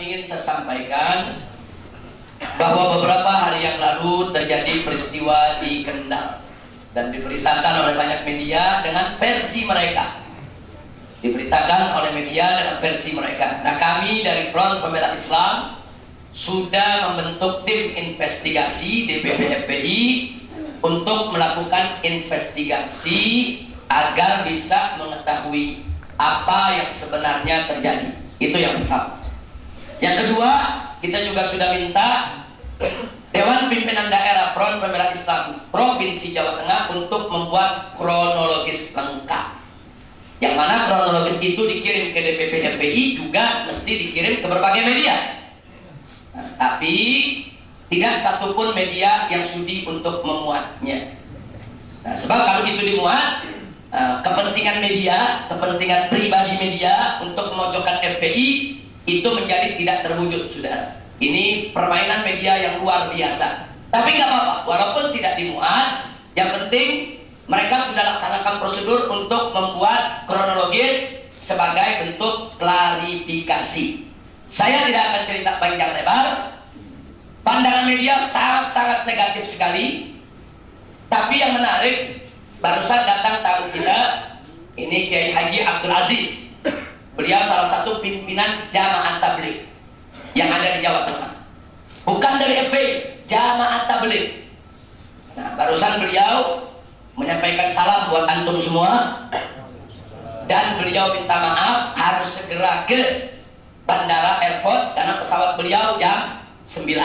ingin saya sampaikan bahwa beberapa hari yang lalu terjadi peristiwa di Kendal dan diberitakan oleh banyak media dengan versi mereka. Diberitakan oleh media dengan versi mereka. Nah, kami dari Front Pembela Islam sudah membentuk tim investigasi DPP FPI untuk melakukan investigasi agar bisa mengetahui apa yang sebenarnya terjadi. Itu yang pertama. Yang kedua, kita juga sudah minta Dewan Pimpinan Daerah Front Pembela Islam Provinsi Jawa Tengah untuk membuat kronologis lengkap. Yang mana kronologis itu dikirim ke DPP FPI juga mesti dikirim ke berbagai media. Nah, tapi tidak satupun media yang sudi untuk memuatnya. Nah, sebab kalau itu dimuat, kepentingan media, kepentingan pribadi media untuk memojokkan FPI itu menjadi tidak terwujud, saudara. Ini permainan media yang luar biasa. Tapi nggak apa-apa, walaupun tidak dimuat, yang penting mereka sudah laksanakan prosedur untuk membuat kronologis sebagai bentuk klarifikasi. Saya tidak akan cerita panjang lebar. Pandangan media sangat-sangat negatif sekali. Tapi yang menarik, barusan datang tamu kita, ini Kiai Haji Abdul Aziz. Beliau salah satu pimpinan Jamaah Tabligh yang ada di Jawa Tengah. Bukan dari FPI, Jamaah Tabligh. Nah, barusan beliau menyampaikan salam buat antum semua. Dan beliau minta maaf harus segera ke bandara airport karena pesawat beliau jam 9.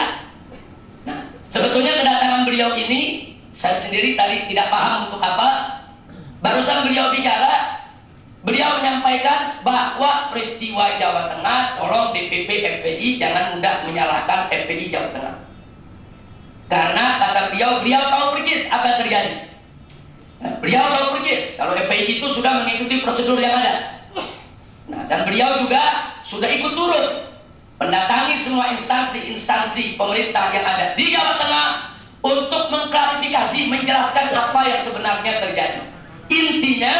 Nah, sebetulnya kedatangan beliau ini saya sendiri tadi tidak paham untuk apa. Barusan beliau bicara, beliau menyampaikan bahwa peristiwa Jawa Tengah, tolong DPP FPI jangan mudah menyalahkan FPI Jawa Tengah. Karena kata beliau tahu persis apa yang terjadi. Nah, beliau tahu persis kalau FPI itu sudah mengikuti prosedur yang ada. Nah, dan beliau juga sudah ikut turut mendatangi semua instansi pemerintah yang ada di Jawa Tengah untuk mengklarifikasi, menjelaskan apa yang sebenarnya terjadi. Intinya,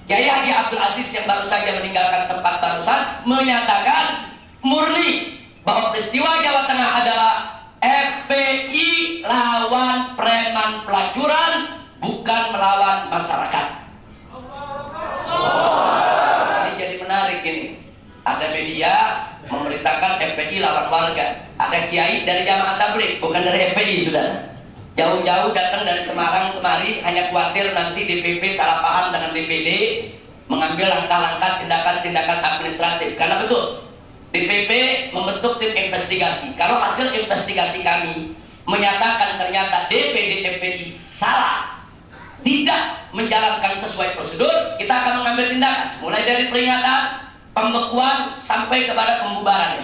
Kiai Haji Abdul Aziz yang baru saja meninggalkan tempat barusan menyatakan murni bahwa peristiwa Jawa Tengah adalah FPI lawan preman pelacuran, bukan melawan masyarakat. Ini jadi menarik ini. Ada media memberitakan FPI lawan warga. Ada kiai dari Jamaah Tabligh, bukan dari FPI, saudara. Jauh-jauh datang dari Semarang kemari hanya khawatir nanti DPP salah paham dengan DPD, mengambil langkah-langkah tindakan-tindakan administratif. Karena betul, DPP membentuk tim investigasi. Kalau hasil investigasi kami menyatakan ternyata DPD FPI salah, tidak menjalankan sesuai prosedur, kita akan mengambil tindakan. Mulai dari peringatan, pembekuan, sampai kepada pembubaran.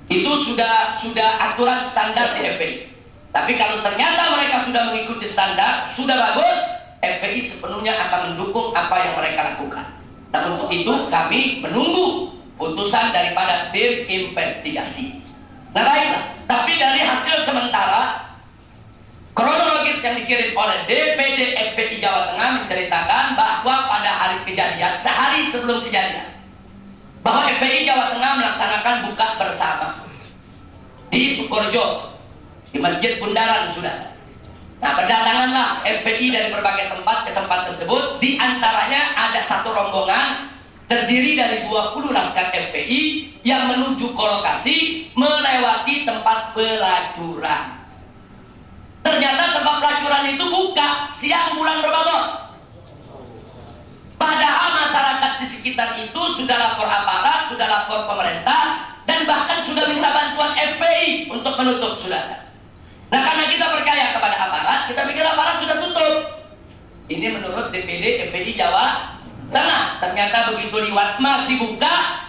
Itu sudah aturan standar di FPI. Tapi kalau ternyata mereka sudah mengikuti standar, sudah bagus, FPI sepenuhnya akan mendukung apa yang mereka lakukan. Nah, untuk itu kami menunggu putusan daripada tim investigasi. Nah, baiklah. Tapi dari hasil sementara, kronologis yang dikirim oleh DPD FPI Jawa Tengah menceritakan bahwa pada hari kejadian, sehari sebelum kejadian, bahwa FPI Jawa Tengah melaksanakan buka bersama di Sukorejo, di Masjid Bundaran, sudah. Nah, berdatanganlah FPI dari berbagai tempat ke tempat tersebut. Di antaranya ada satu rombongan terdiri dari 20 laskar FPI yang menuju ke lokasi melewati tempat pelacuran. Ternyata tempat pelacuran itu buka siang bulan Ramadan. Padahal masyarakat di sekitar itu sudah lapor aparat, sudah lapor pemerintah, dan bahkan sudah minta bantuan FPI untuk menutup, saudara. Nah, karena kita percaya kepada aparat, kita pikir aparat sudah tutup. Ini menurut DPD FPI Jawa Tengah. Ternyata begitu liwat masih buka.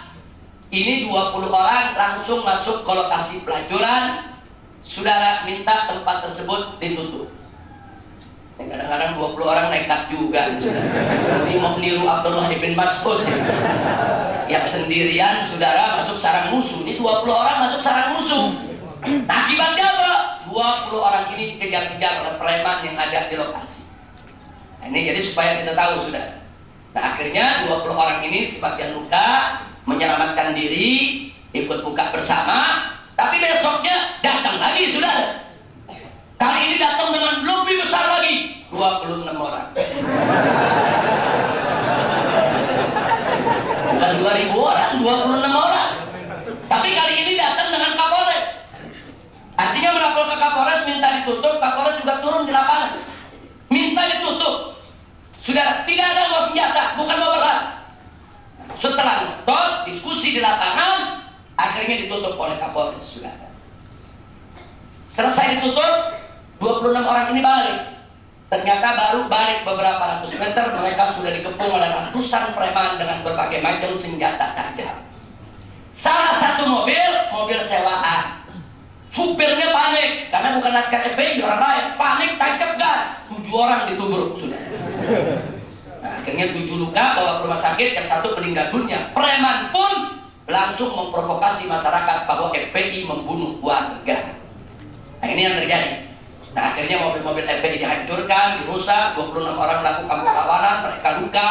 Ini 20 orang langsung masuk ke lokasi pelacuran. Saudara minta tempat tersebut ditutup. Kadang-kadang 20 orang nekat juga. Nanti mau niru Abdullah ibn Mas'ud yang sendirian, saudara, masuk sarang musuh. Ini 20 orang masuk sarang musuh. Nah, akibatnya apa? 20 orang ini dikejar-kejar oleh preman yang ada di lokasi. Nah, ini jadi supaya kita tahu, saudara. Nah, akhirnya 20 orang ini sebagian luka, menyelamatkan diri, ikut buka bersama, tapi besoknya datang lagi, saudara. Kali ini datang dengan lebih besar lagi, 26 orang. Bukan 2000 orang, 26 orang. Tapi kali ini datang dengan Kapolres. Artinya melapor ke Kapolres, minta ditutup. Kapolres juga turun di lapangan, minta ditutup. Saudara, tidak ada bawa senjata, bukan bawa berat. Setelah nonton, diskusi di lapangan, akhirnya ditutup oleh Kapolres, saudara. Selesai ditutup, 26 orang ini balik. Ternyata baru balik beberapa ratus meter, mereka sudah dikepung oleh ratusan preman dengan berbagai macam senjata tajam. Salah satu mobil sewaan. Supirnya panik, karena bukan laskar FPI, orang lain. Panik, tancap gas. 7 orang ditubruk, sudah. Nah, akhirnya 7 luka, bawa ke rumah sakit, yang 1 meninggal dunia. Preman pun langsung memprovokasi masyarakat bahwa FPI membunuh warga. Nah, ini yang terjadi. Nah, akhirnya mobil-mobil FPI dihancurkan, dirusak, 26 orang melakukan perlawanan, mereka luka,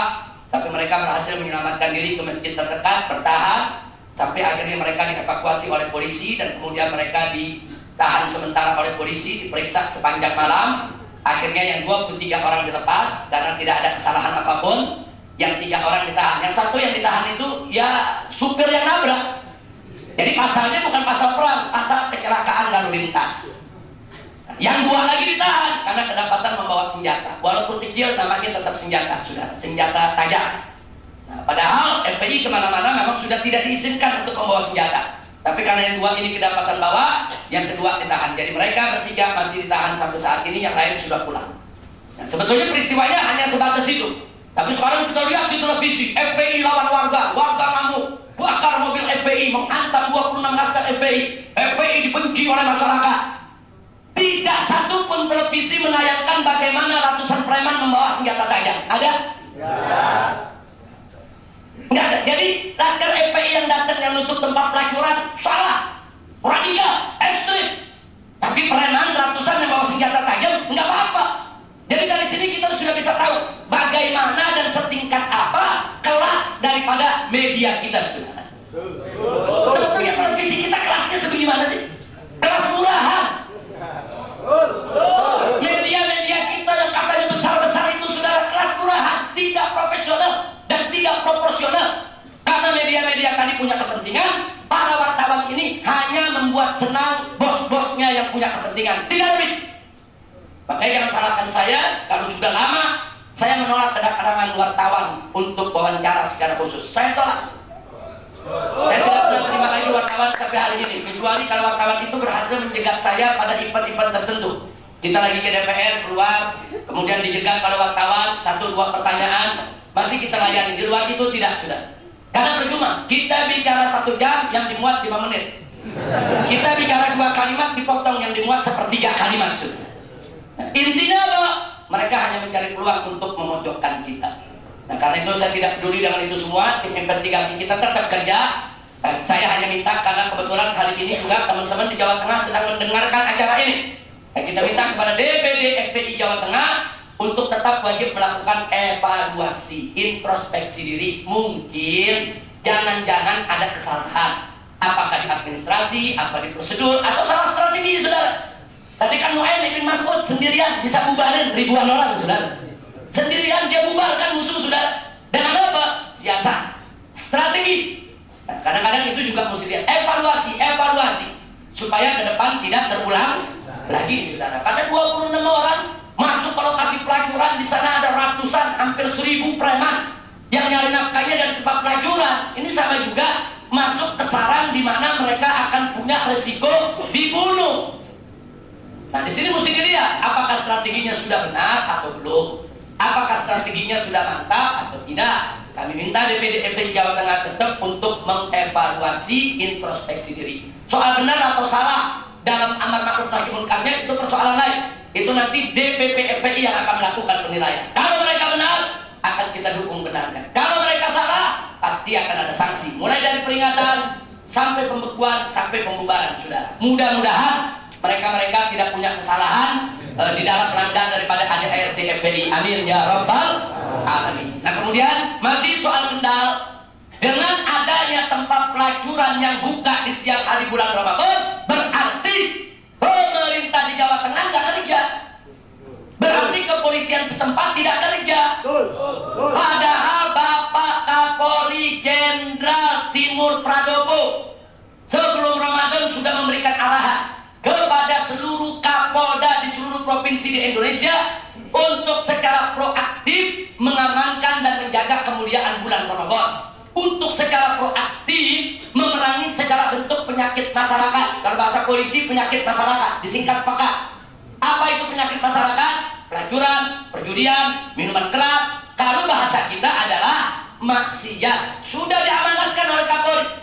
tapi mereka berhasil menyelamatkan diri ke masjid terdekat, bertahan, sampai akhirnya mereka dievakuasi oleh polisi, dan kemudian mereka ditahan sementara oleh polisi, diperiksa sepanjang malam. Akhirnya yang 23 orang dilepas karena tidak ada kesalahan apapun. Yang 3 orang ditahan. Yang 1 yang ditahan itu ya supir yang nabrak. Jadi pasalnya bukan pasal perang, pasal kecelakaan lalu lintas. Yang 2 lagi ditahan karena kedapatan membawa senjata. Walaupun kecil, namanya tetap senjata, saudara. Senjata tajam. Nah, padahal FPI kemana-mana memang sudah tidak diizinkan untuk membawa senjata. Tapi karena yang 2 ini kedapatan bawa, yang kedua ditahan. Jadi mereka bertiga masih ditahan sampai saat ini, yang lain sudah pulang. Nah, sebetulnya peristiwanya hanya sebatas itu. Tapi sekarang kita lihat di televisi, FPI lawan warga, warga ngamuk, bakar mobil FPI, menghantam 26 laskar FPI. FPI dibenci oleh masyarakat. Tidak satu pun televisi menayangkan bagaimana ratusan preman membawa senjata tajam. Ada? Nggak ada. Jadi laskar FPI yang datang, yang nutup tempat pelacuran, salah, radikal, ekstrim. Tapi preman ratusan yang bawa senjata tajam, nggak apa-apa. Jadi dari sini kita sudah bisa tahu bagaimana dan setingkat apa kelas daripada media kita, saudara. Sebetulnya televisi kita kelasnya sebagaimana sih? Kelas murahan. Media-media kita yang katanya besar-besar itu, saudara, kelas murahan, tidak profesional dan tidak proporsional. Karena media-media tadi punya kepentingan, para wartawan ini hanya membuat senang bos-bosnya yang punya kepentingan, tidak lebih. Makanya jangan salahkan saya kalau sudah lama saya menolak kedatangan wartawan untuk wawancara secara khusus. Saya tolak. Saya tidak pernah terima lagi wartawan sampai hari ini, kecuali kalau wartawan itu berhasil menjegat saya pada event-event tertentu. Kita lagi ke DPR, keluar, kemudian dijegat pada wartawan, 1-2 pertanyaan, masih kita layani. Di luar itu tidak, sudah. Karena percuma, kita bicara 1 jam yang dimuat 5 menit. Kita bicara 2 kalimat dipotong yang dimuat 1/3 kalimat, sudah. Nah, intinya apa? Mereka hanya mencari peluang untuk memojokkan kita. Nah, karena itu saya tidak peduli dengan itu semua. Tim investigasi kita tetap kerja. Dan saya hanya minta, karena kebetulan hari ini juga teman-teman di Jawa Tengah sedang mendengarkan acara ini. Nah, kita minta kepada DPD FPI Jawa Tengah untuk tetap wajib melakukan evaluasi, introspeksi diri. Mungkin jangan-jangan ada kesalahan, apakah di administrasi, apa di prosedur, atau salah strategi, saudara. Tadi kan Mu'ayyid bin Mas'ud sendirian bisa bubarin ribuan orang, saudara. Sendirian dia bubarkan musuh, saudara. Dengan apa? Siasat, strategi. Nah, kadang-kadang itu juga mesti lihat evaluasi supaya ke depan tidak terulang lagi, saudara. Pada 26 orang masuk ke lokasi pelacuran, di sana ada ratusan, hampir 1000 preman yang nyari nafkahnya dari tempat pelacuran. Ini sama juga masuk ke sarang di mana mereka akan punya resiko dibunuh. Nah, di sini mesti dilihat apakah strateginya sudah benar atau belum. Apakah strateginya sudah mantap atau tidak. Kami minta DPD FPI Jawa Tengah tetap untuk mengevaluasi, introspeksi diri. Soal benar atau salah dalam amar ma'ruf nahi munkarnya itu persoalan lain. Itu nanti DPP FPI yang akan melakukan penilaian. Kalau mereka benar, akan kita dukung benarnya. Kalau mereka salah, pasti akan ada sanksi. Mulai dari peringatan sampai pembekuan sampai pembubaran, saudara. Mudah-mudahan mereka tidak punya kesalahan di dalam pelanggan daripada ADART FPI. Amin ya rabbal alamin. Nah, kemudian masih soal Kendal, dengan adanya tempat pelacuran yang buka di siang hari bulan Ramadan, berarti pemerintah di Jawa Tengah nggak kerja. Berarti kepolisian setempat tidak kerja. Padahal Bapak Kapolri Jenderal Timur Pradopo sebelum Ramadan sudah memberikan arahan kepada seluruh Kapolda di seluruh provinsi di Indonesia untuk secara proaktif mengamankan dan menjaga kemuliaan bulan Ramadan, untuk secara proaktif memerangi segala bentuk penyakit masyarakat. Kalau bahasa polisi, penyakit masyarakat, disingkat PAKA. Apa itu penyakit masyarakat? Pelacuran, perjudian, minuman keras. Kalau bahasa kita adalah maksiat. Sudah diamanatkan oleh Kapolri.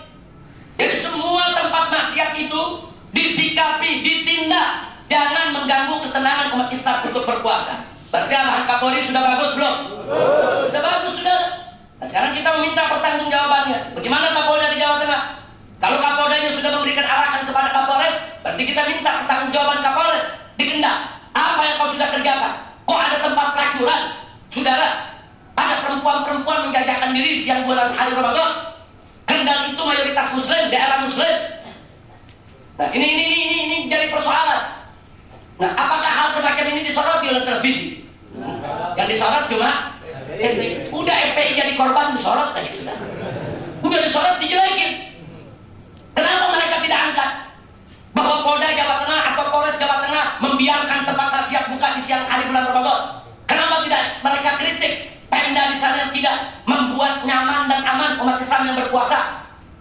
Jadi semua tempat maksiat itu disikapi, ditindak, jangan mengganggu ketenangan umat Islam untuk berpuasa. Berarti arahan Kapolri sudah bagus belum? Sudah bagus, sudah. Nah, sekarang kita meminta pertanggungjawabannya. Bagaimana Kapolda di Jawa Tengah? Kalau Kapoldanya sudah memberikan arahan kepada Kapolres, berarti kita minta pertanggungjawaban Kapolres di Kendal. Apa yang kau sudah kerjakan? Kok ada tempat pelacuran? Saudara, ada perempuan-perempuan menjajakan diri siang bulan hari Ramadan. Kendal itu mayoritas Muslim, daerah Muslim. Nah, ini jadi persoalan. Nah, apakah hal semacam ini disoroti oleh televisi? Yang disorot cuma FPI. Udah FPI jadi korban disorot tadi sudah. Udah disorot dijelekin. Kenapa mereka tidak angkat bahwa Polda Jawa Tengah atau Polres Jawa Tengah membiarkan tempat maksiat buka di siang hari bulan Ramadan? Kenapa tidak mereka kritik Pemda di sana yang tidak membuat nyaman dan aman umat Islam yang berpuasa,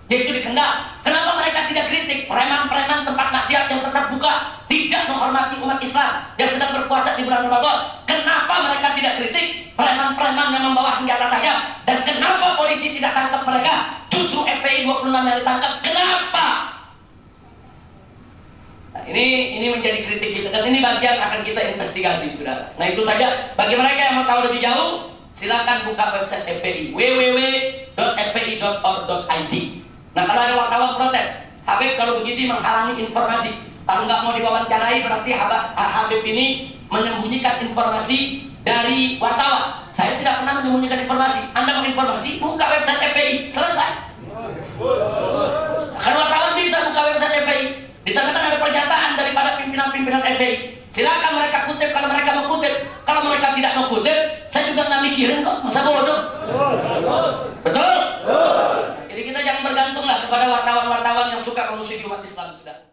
yaitu di Kendal? Kenapa mereka tidak kritik preman-preman tempat maksiat yang tetap buka, tidak menghormati umat Islam yang sedang berpuasa di bulan Ramadan? Kenapa mereka tidak kritik preman-preman yang membawa senjata tajam? Dan kenapa polisi tidak tangkap mereka? Justru FPI 26 yang ditangkap. Kenapa? Nah, ini menjadi kritik kita, dan ini bagian akan kita investigasi, saudara. Nah, itu saja. Bagi mereka yang mau tahu lebih jauh, silakan buka website FPI, www.fpi.org.id. Nah, kalau ada wartawan protes, Habib kalau begitu menghalangi informasi. Kalau nggak mau diwawancarai, berarti Habib ini menyembunyikan informasi dari wartawan. Saya tidak pernah menyembunyikan informasi. Anda mau informasi, buka website FPI, selesai. Kan wartawan bisa buka website FPI. Di sana kan ada pernyataan daripada pimpinan-pimpinan FPI. Silakan mereka kutip kalau mereka mau kutip. Kalau mereka tidak mau kutip, saya juga nggak mikirin kok, masa bodoh. Betul? Jadi kita jangan bergantunglah kepada wartawan-wartawan yang suka memusuhi umat Islam, sudah.